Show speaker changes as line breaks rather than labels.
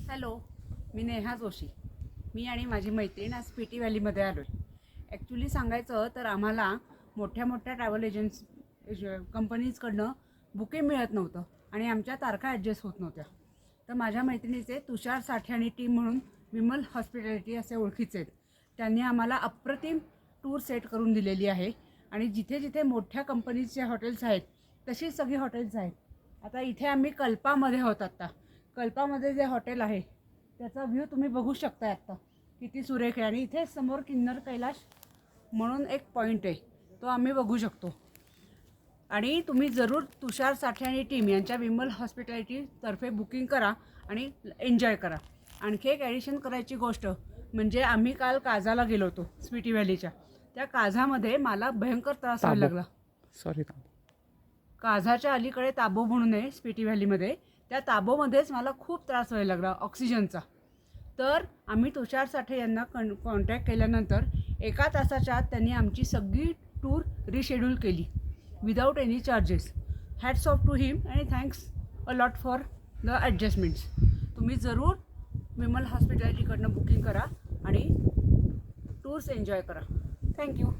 Hello, मी नेहा जोशी. मी आणि माझी मैत्रीण आज स्पिटी व्हॅलीमध्ये आलो आहे. ॲक्च्युली सांगायचं तर आम्हाला मोठ्या मोठ्या ट्रॅव्हल कंपनीजकडनं बुकिंग मिळत नव्हतं आणि आमच्या तारखा ॲडजस्ट होत नव्हत्या. तर माझ्या मैत्रिणीचे तुषार साठे आणि टीम म्हणून विमल हॉस्पिटॅलिटी असे ओळखीचे आहेत. त्यांनी आम्हाला अप्रतिम टूर सेट करून दिलेली आहे आणि जिथे जिथे मोठ्या कंपनीजचे हॉटेल्स आहेत तशीच सगळी हॉटेल्स आहेत. आता इथे आम्ही कल्पामध्ये आहोत. आत्ता कल्पामध्ये जे हॉटेल आहे त्याचा व्ह्यू तुम्ही बघू शकता. आत्ता किती सुरेख आहे आणि इथे समोर किन्नर कैलाश म्हणून एक पॉईंट आहे, तो आम्ही बघू शकतो. आणि तुम्ही जरूर तुषार साठे आणि टीम यांच्या विमल हॉस्पिटॅलिटीतर्फे बुकिंग करा आणि एन्जॉय करा. आणखी एक ॲडिशन करायची गोष्ट म्हणजे आम्ही काल काजाला गेलो होतो स्पिटी व्हॅलीच्या. त्या काझामध्ये मला भयंकर त्रास व्हायला लागला. काझाच्या अलीकडे ताबो म्हणून आहे स्पिटी व्हॅलीमध्ये. त्या ताबोमध्येच मला खूप त्रास व्हायला लागला ऑक्सिजनचा. तर आम्ही तुषार साठे यांना कॉन्टॅक्ट केल्यानंतर 1 तासाच्या आत त्यांनी आमची सगळी टूर रिशेड्यूल केली without any charges. Hats off to him आणि thanks a lot for the adjustments. तुम्ही जरूर विमल हॉस्पिटॅलिटीकडनं बुकिंग करा आणि टूर्स एन्जॉय करा. थँक्यू.